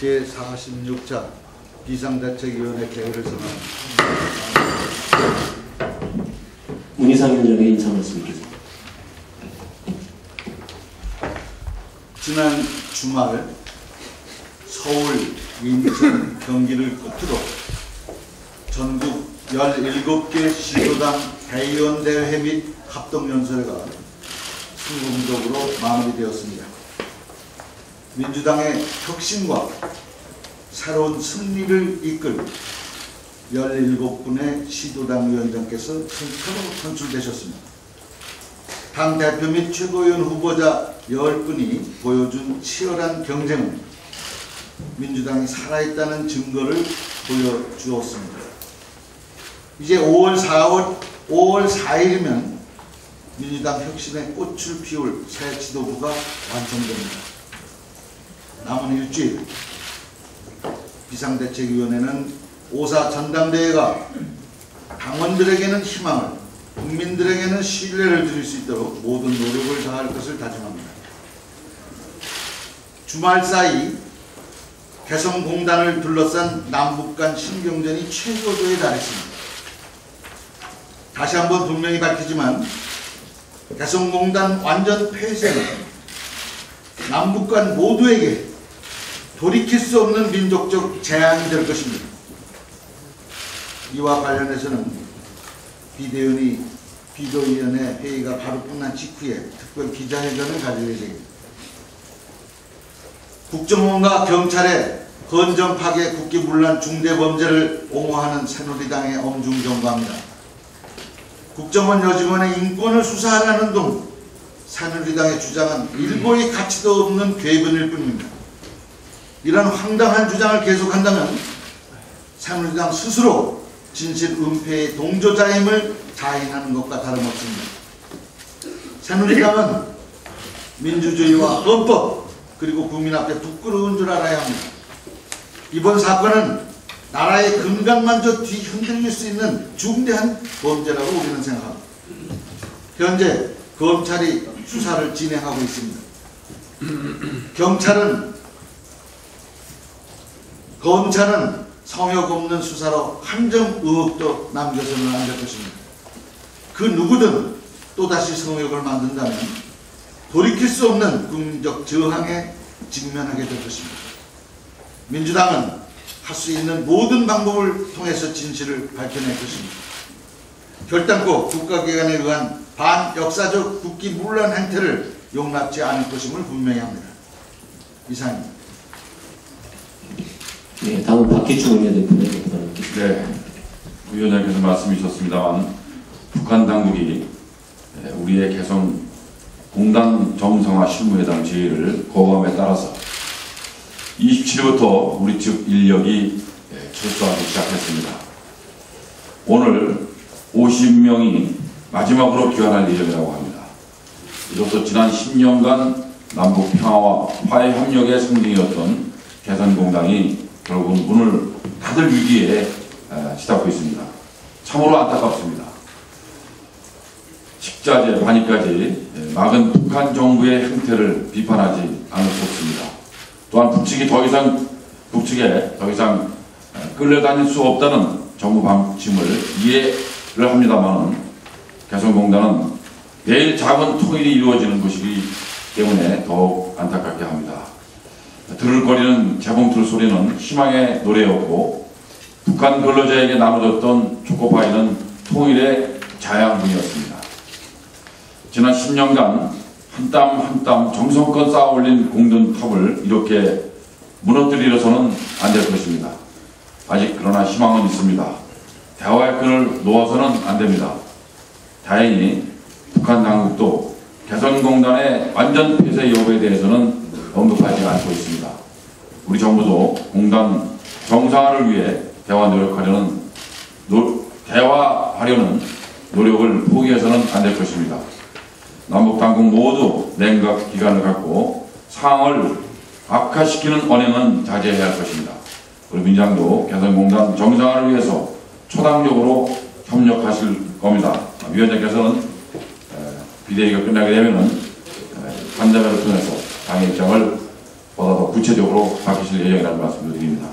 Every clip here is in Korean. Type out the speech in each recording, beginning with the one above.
제46차 비상대책위원회 개회를 선언합니다. 문희상 위원장의 인사 말씀 있겠습니다. 지난 주말 서울, 인천, 경기를 끝으로 전국 17개 시도당 대의원대회 및 합동연설회가 성공적으로 마무리되었습니다. 민주당의 혁신과 새로운 승리를 이끌 17분의 시도당 위원장께서 선거로 선출되셨습니다. 당 대표 및 최고위원 후보자 10분이 보여준 치열한 경쟁은 민주당이 살아있다는 증거를 보여주었습니다. 이제 5월 4일이면 민주당 혁신의 꽃을 피울 새 지도부가 완성됩니다. 남은 일주일 비상대책위원회는 5.4 전당대회가 당원들에게는 희망을, 국민들에게는 신뢰를 드릴 수 있도록 모든 노력을 다할 것을 다짐합니다. 주말 사이 개성공단을 둘러싼 남북 간 신경전이 최고조에 달했습니다. 다시 한번 분명히 밝히지만 개성공단 완전 폐쇄는 남북 간 모두에게 돌이킬 수 없는 민족적 재앙이 될 것입니다. 이와 관련해서는 비대위원회 회의가 바로 끝난 직후에 특별 기자회견을 가질 예정입니다. 국정원과 경찰의 헌정 파괴, 국기문란 중대범죄를 옹호하는 새누리당의 엄중정부합니다. 국정원 여직원의 인권을 수사하라는 등 새누리당의 주장은 일고의 가치도 없는 궤변일 뿐입니다. 이런 황당한 주장을 계속한다면 새누리당 스스로 진실 은폐의 동조자임을 자인하는 것과 다름없습니다. 새누리당은 민주주의와 헌법 그리고 국민 앞에 부끄러운 줄 알아야 합니다. 이번 사건은 나라의 건강만저 뒤흔들릴 수 있는 중대한 범죄라고 우리는 생각합니다. 현재 검찰이 수사를 진행하고 있습니다. 검찰은 성역 없는 수사로 한 점 의혹도 남겨서는 안 될 것입니다. 그 누구든 또다시 성역을 만든다면 돌이킬 수 없는 국민적 저항에 직면하게 될 것입니다. 민주당은 할 수 있는 모든 방법을 통해서 진실을 밝혀낼 것입니다. 결단코 국가기관에 의한 반역사적 국기문란 행태를 용납지 않을 것임을 분명히 합니다. 이상입니다. 네, 다음은 박기춘 의원의 발언입니다. 네, 위원장께서 말씀해 주셨습니다만 북한 당국이 우리의 개성 공단 정상화 실무회담 제의를 거부함에 따라서 27일부터 우리 측 인력이 철수하기 시작했습니다. 오늘 50명이 마지막으로 귀환할 예정이라고 합니다. 이로써 지난 10년간 남북 평화와 화해 협력의 상징이었던 개성공단이 결국은 문을 닫을 위기에 치닫고 있습니다. 참으로 안타깝습니다. 식자재, 반입까지 막은 북한 정부의 행태를 비판하지 않을 수 없습니다. 또한 북측에 더 이상 끌려다닐 수 없다는 정부 방침을 이해를 합니다만 개성공단은 내일 작은 통일이 이루어지는 것이기 때문에 더욱 안타깝게 합니다. 들을거리는 재봉틀 소리는 희망의 노래였고 북한 근로자에게 나눠줬던 초코파이는 통일의 자양분이었습니다. 지난 10년간 한 땀 한 땀 정성껏 쌓아 올린 공든탑을 이렇게 무너뜨리려서는 안 될 것입니다. 아직 그러나 희망은 있습니다. 대화의 끈을 놓아서는 안 됩니다. 다행히 북한 당국도 개성공단의 완전 폐쇄 여부에 대해서는 언급하지 않고 있습니다. 우리 정부도 공단 정상화를 위해 대화하려는 노력을 포기해서는 안 될 것입니다. 남북 당국 모두 냉각 기간을 갖고 상황을 악화시키는 언행은 자제해야 할 것입니다. 우리 민주당도 개성공단 정상화를 위해서 초당적으로 협력하실 겁니다. 위원장께서는 비대위가 끝나게 되면은 간담회를 통해서 당의 입장을 보다 더 구체적으로 밝히실 예정이라는 말씀을 드립니다.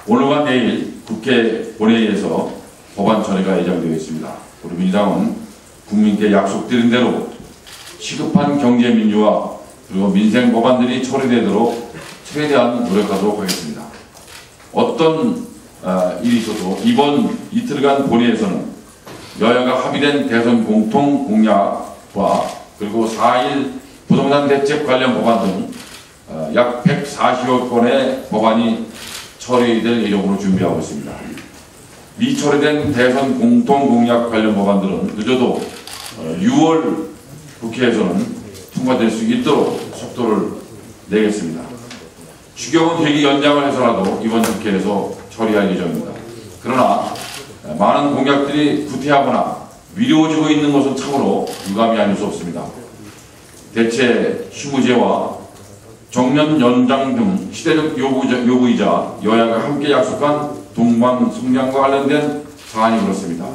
오늘과 내일 국회 본회의에서 법안 처리가 예정되어 있습니다. 우리 민주당은 국민께 약속드린 대로 시급한 경제 민주화 그리고 민생 법안들이 처리되도록 최대한 노력하도록 하겠습니다. 어떤 일이 있어도 이번 이틀간 본회의에서는 여야가 합의된 대선 공통 공약과 그리고 4일 부동산 대책 관련 법안 등 약 140여 건의 법안이 처리될 예정으로 준비하고 있습니다. 미처리된 대선 공통 공약 관련 법안들은 늦어도 6월 국회에서는 통과될 수 있도록 속도를 내겠습니다. 추경은 회기 연장을 해서라도 이번 국회에서 처리할 예정입니다. 그러나 많은 공약들이 구태하거나 미뤄지고 있는 것은 참으로 유감이 아닐 수 없습니다. 대체 휴무제와 정년 연장 등 시대적 요구이자 여야가 함께 약속한 동방 성장과 관련된 사안이 그렇습니다.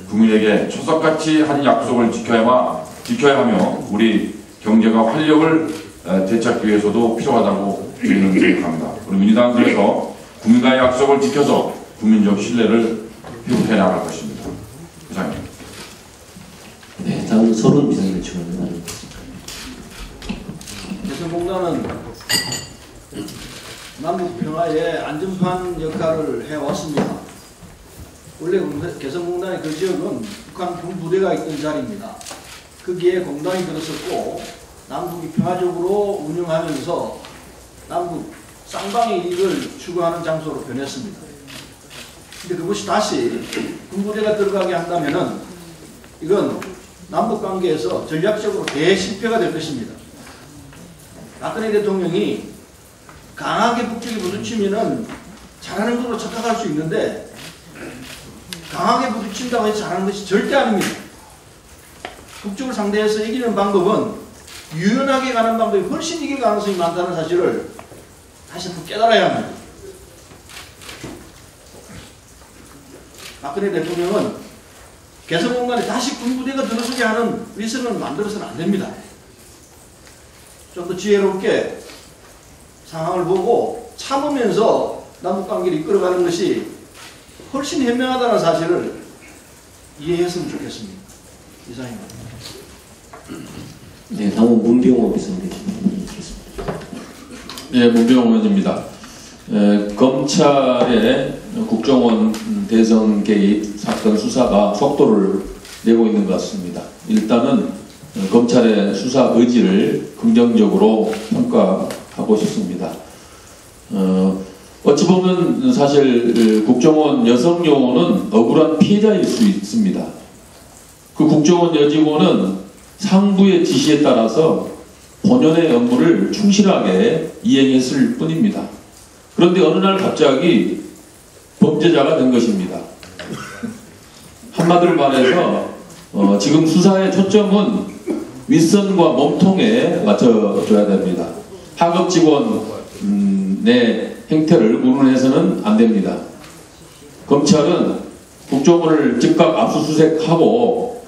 국민에게 초석같이 한 약속을 지켜야 하며 우리 경제가 활력을 되찾기 위해서도 필요하다고 저희는 생각합니다. 우리 민주당은 그래서 국민과의 약속을 지켜서 국민적 신뢰를 회복해 나갈 것입니다. 이상입니다. 네, 다음 서른 비상대 측원을 나누겠습니다. 개성공단은 남북 평화의 안전판 역할을 해왔습니다. 원래 개성공단의 그 지역은 북한 군부대가 있던 자리입니다. 거기에 공단이 들었었고 남북이 평화적으로 운영하면서 남북 쌍방의 이익을 추구하는 장소로 변했습니다. 근데 그것이 다시 군부대가 들어가게 한다면은 이건 남북 관계에서 전략적으로 대실패가 될 것입니다. 박근혜 대통령이 강하게 북쪽에 부딪히면은 잘하는 걸로 착각할 수 있는데 강하게 부딪힌다고 해서 잘하는 것이 절대 아닙니다. 북쪽을 상대해서 이기는 방법은 유연하게 가는 방법이 훨씬 이길 가능성이 많다는 사실을 다시 한번 깨달아야 합니다. 박근혜 대통령은 개성공단에 다시 군부대가 들어서게 하는 위선을 만들어서는 안 됩니다. 좀 더 지혜롭게 상황을 보고 참으면서 남북관계를 이끌어가는 것이 훨씬 현명하다는 사실을 이해했으면 좋겠습니다. 이상입니다. 네, 다음은 문병호 비상대 측원을 드리겠습니다. 예, 문병호 의원입니다. 검찰의 국정원 대선 개입 사건 수사가 속도를 내고 있는 것 같습니다. 일단은 검찰의 수사 의지를 긍정적으로 평가하고 싶습니다. 어찌 보면 사실 국정원 여성 요원은 억울한 피해자일 수 있습니다. 그 국정원 여직원은 상부의 지시에 따라서 본연의 업무를 충실하게 이행했을 뿐입니다. 그런데 어느 날 갑자기 범죄자가 된 것입니다. 한마디로 말해서 지금 수사의 초점은 윗선과 몸통에 맞춰줘야 됩니다. 하급 직원의 행태를 운운해서는 안 됩니다. 검찰은 국정원을 즉각 압수수색하고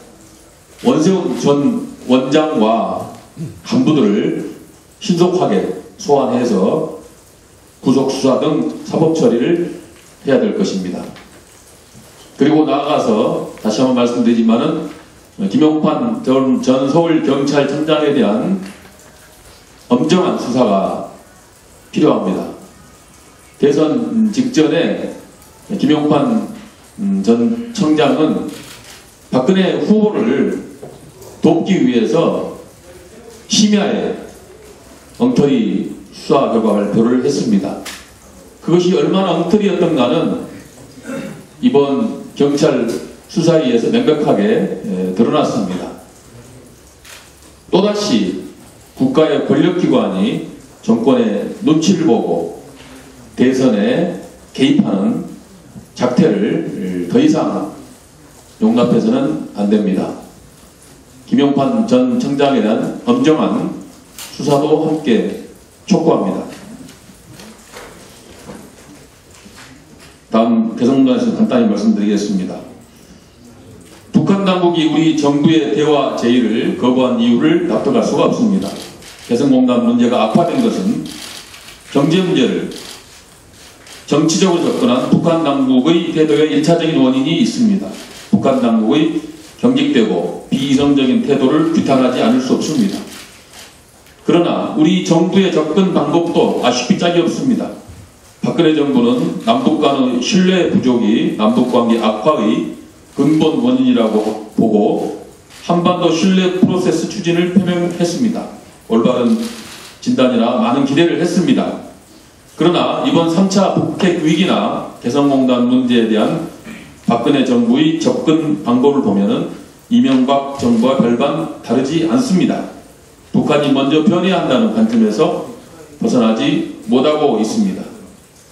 원세훈 전 원장과 간부들을 신속하게 소환해서 구속수사 등 사법처리를 해야 될 것입니다. 그리고 나아가서 다시 한번 말씀드리지만은 김용판 전 서울경찰청장에 대한 엄정한 수사가 필요합니다. 대선 직전에 김용판 전 청장은 박근혜 후보를 돕기 위해서 심야에 엉터리 수사 결과 발표를 했습니다. 그것이 얼마나 엉터리였던가는 이번 경찰 수사위에서 명백하게 드러났습니다. 또다시 국가의 권력기관이 정권의 눈치를 보고 대선에 개입하는 작태를 더 이상 용납해서는 안 됩니다. 김용판 전 청장에 대한 엄정한 수사도 함께 촉구합니다. 다음 개성공단에서 간단히 말씀드리겠습니다. 북한 당국이 우리 정부의 대화 제의를 거부한 이유를 납득할 수가 없습니다. 개성공단 문제가 악화된 것은 경제 문제를 정치적으로 접근한 북한 당국의 태도에 1차적인 원인이 있습니다. 북한 당국의 경직되고 비이성적인 태도를 규탄하지 않을 수 없습니다. 그러나 우리 정부의 접근 방법도 아쉽기 짝이 없습니다. 박근혜 정부는 남북 간의 신뢰 부족이 남북관계 악화의 근본 원인이라고 보고 한반도 신뢰 프로세스 추진을 표명했습니다. 올바른 진단이라 많은 기대를 했습니다. 그러나 이번 3차 북핵 위기나 개성공단 문제에 대한 박근혜 정부의 접근 방법을 보면은 이명박 정부와 별반 다르지 않습니다. 북한이 먼저 변해야 한다는 관점에서 벗어나지 못하고 있습니다.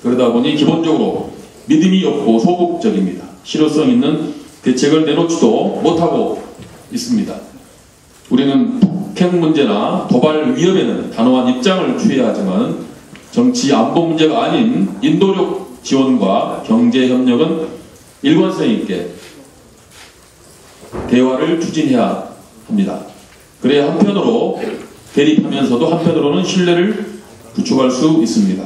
그러다 보니 기본적으로 믿음이 없고 소극적입니다. 실효성 있는 대책을 내놓지도 못하고 있습니다. 우리는 북핵 문제나 도발 위협에는 단호한 입장을 취해야 하지만 정치 안보 문제가 아닌 인도력 지원과 경제 협력은 일관성 있게 대화를 추진해야 합니다. 그래야 한편으로 대립하면서도 한편으로는 신뢰를 구축할 수 있습니다.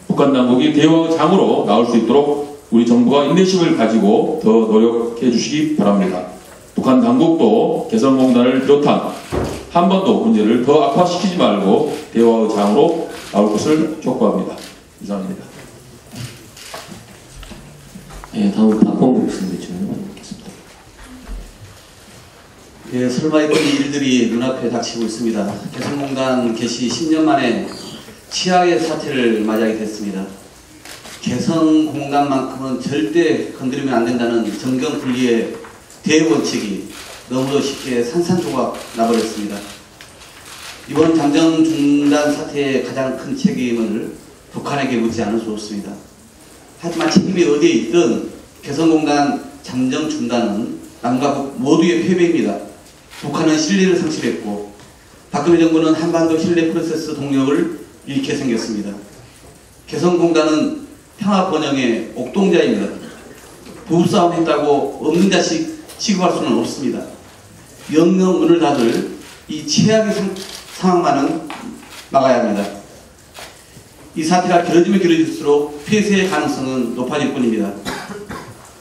북한 당국이 대화의 장으로 나올 수 있도록 우리 정부가 인내심을 가지고 더 노력해 주시기 바랍니다. 북한 당국도 개성공단을 비롯한 한반도 문제를 더 악화시키지 말고 대화의 장으로 나올 것을 촉구합니다. 이상입니다. 예, 다음 박봉규 교수님의 질문을 받겠습니다. 예, 설마 있던 일들이 눈앞에 닥치고 있습니다. 개성공단 개시 10년 만에 최악의 사태를 맞이하게 됐습니다. 개성공단만큼은 절대 건드리면 안 된다는 정경분리의 대원칙이 너무도 쉽게 산산조각 나버렸습니다. 이번 잠정 중단 사태의 가장 큰 책임을 북한에게 묻지 않을 수 없습니다. 하지만 책임이 어디에 있든 개성공단 잠정 중단은 남과 북 모두의 패배입니다. 북한은 신뢰를 상실했고 박근혜 정부는 한반도 신뢰 프로세스 동력을 잃게 생겼습니다. 개성공단은 평화 번영의 옥동자입니다. 부부싸움 했다고 없는 자식 취급할 수는 없습니다. 영영 문을 닫을 이 최악의 상황만은 막아야 합니다. 이 사태가 길어지면 길어질수록 폐쇄의 가능성은 높아질 뿐입니다.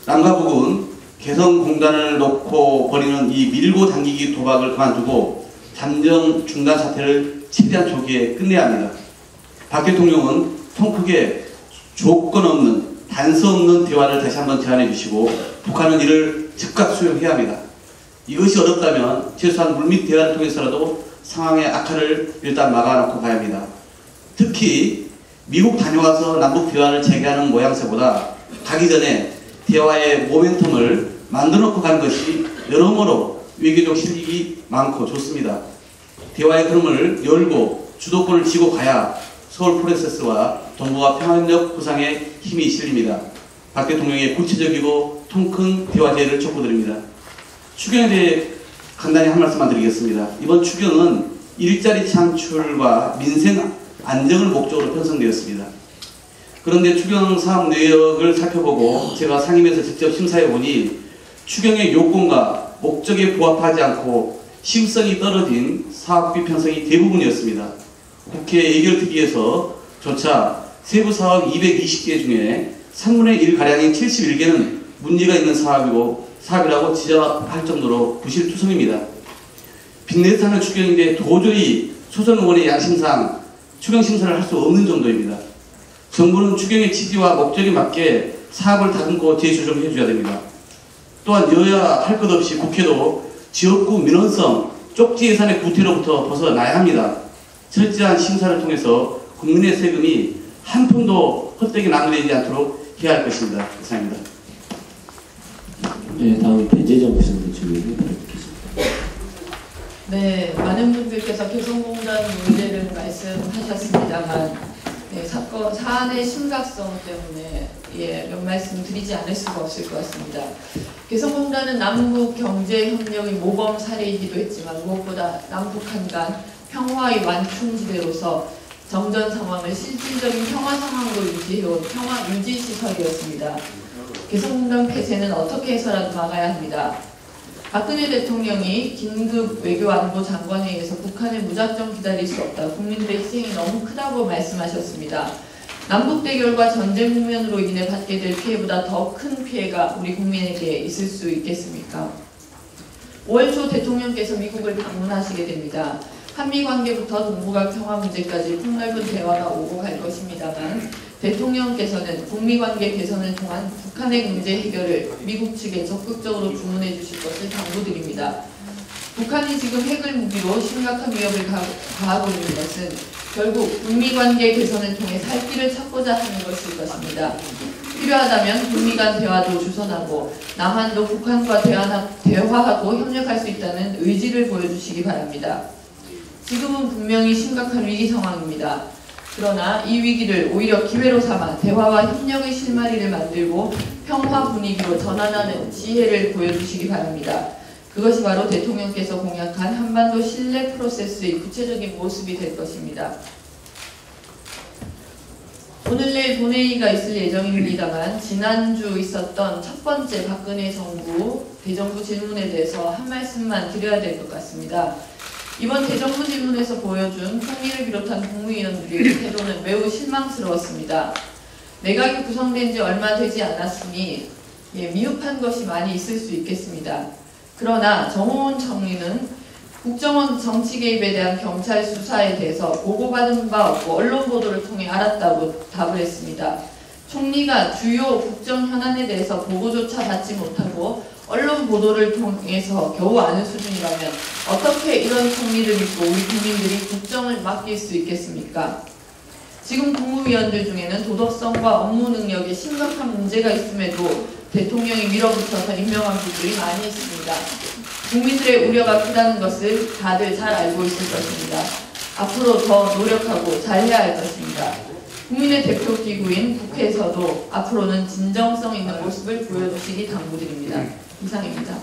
남과 북은 개성공단을 놓고 벌이는 이 밀고 당기기 도박을 그만두고 잠정 중단 사태를 최대한 조기에 끝내야 합니다. 박 대통령은 통크게 조건 없는 단서 없는 대화를 다시 한번 제안해 주시고 북한은 이를 즉각 수용해야 합니다. 이것이 어렵다면 최소한 물밑 대화를 통해서라도 상황의 악화를 일단 막아놓고 가야 합니다. 특히 미국 다녀와서 남북 대화를 재개하는 모양새보다 가기 전에 대화의 모멘텀을 만들어놓고 가는 것이 여러모로 외교적 실익이 많고 좋습니다. 대화의 흐름을 열고 주도권을 쥐고 가야 서울 프로세스와 동북아 평화협력 구상에 힘이 실립니다. 박 대통령의 구체적이고 통큰 대화 제의를 촉구드립니다. 추경에 대해 간단히 한 말씀만 드리겠습니다. 이번 추경은 일자리 창출과 민생 안정을 목적으로 편성되었습니다. 그런데 추경 사업 내역을 살펴보고 제가 상임에서 직접 심사해 보니 추경의 요건과 목적에 부합하지 않고 시급성이 떨어진 사업비 편성이 대부분이었습니다. 국회 예결특위에서 조차 세부 사업 220개 중에 3분의 1가량인 71개는 문제가 있는 사업이라고 지적할 정도로 부실투성입니다. 빚내타는 추경인데 도저히 소선 의원의 양심상 추경 심사를 할 수 없는 정도입니다. 정부는 추경의 취지와 목적에 맞게 사업을 다듬고 재조정해 줘야 됩니다. 또한 여야 할 것 없이 국회도 지역구 민원성 쪽지 예산의 구태로부터 벗어나야 합니다. 철저한 심사를 통해서 국민의 세금이 한 푼도 헛되게 낭비되지 않도록 해야 할 것입니다. 이상입니다. 네, 다음 배재정 교수님의 질문을 받겠습니다. 네, 많은 분들께서 개성공단 문제를 말씀하셨습니다만 사안의 심각성 때문에 몇 말씀 드리지 않을 수가 없을 것 같습니다. 개성공단은 남북 경제협력의 모범 사례이기도 했지만 무엇보다 남북한 간 평화의 완충지대로서 정전 상황을 실질적인 평화 상황으로 유지해온 평화 유지시설이었습니다. 개성공단 폐쇄는 어떻게 해서라도 막아야 합니다. 박근혜 대통령이 긴급 외교안보 장관회의에서 북한을 무작정 기다릴 수 없다. 국민들의 희생이 너무 크다고 말씀하셨습니다. 남북 대결과 전쟁 국면으로 인해 받게 될 피해보다 더 큰 피해가 우리 국민에게 있을 수 있겠습니까? 5월 초 대통령께서 미국을 방문하시게 됩니다. 한미 관계부터 동북아 평화 문제까지 폭넓은 대화가 오고 갈 것입니다만 대통령께서는 북미 관계 개선을 통한 북한의 문제 해결을 미국 측에 적극적으로 주문해 주실 것을 당부드립니다. 북한이 지금 핵을 무기로 심각한 위협을 가하고 있는 것은 결국 북미 관계 개선을 통해 살 길을 찾고자 하는 것일 것입니다. 필요하다면 북미 간 대화도 주선하고 남한도 북한과 대화하고 협력할 수 있다는 의지를 보여주시기 바랍니다. 지금은 분명히 심각한 위기 상황입니다. 그러나 이 위기를 오히려 기회로 삼아 대화와 협력의 실마리를 만들고 평화 분위기로 전환하는 지혜를 보여주시기 바랍니다. 그것이 바로 대통령께서 공약한 한반도 신뢰 프로세스의 구체적인 모습이 될 것입니다. 오늘 내일 본회의가 있을 예정입니다만 지난주 있었던 첫 번째 박근혜 정부 대정부 질문에 대해서 한 말씀만 드려야 될 것 같습니다. 이번 대정부 질문에서 보여준 총리를 비롯한 국무위원들의 태도는 매우 실망스러웠습니다. 내각이 구성된 지 얼마 되지 않았으니 미흡한 것이 많이 있을 수 있겠습니다. 그러나 정호원 총리는 국정원 정치 개입에 대한 경찰 수사에 대해서 보고받은 바 없고 언론 보도를 통해 알았다고 답을 했습니다. 총리가 주요 국정 현안에 대해서 보고조차 받지 못하고 언론 보도를 통해서 겨우 아는 수준이라면 어떻게 이런 총리를 믿고 우리 국민들이 국정을 맡길 수 있겠습니까? 지금 국무위원들 중에는 도덕성과 업무 능력에 심각한 문제가 있음에도 대통령이 밀어붙여서 임명한 분들이 많이 있습니다. 국민들의 우려가 크다는 것을 다들 잘 알고 있을 것입니다. 앞으로 더 노력하고 잘해야 할 것입니다. 국민의 대표기구인 국회에서도 앞으로는 진정성 있는 모습을 보여주시기 당부드립니다. 이상입니다.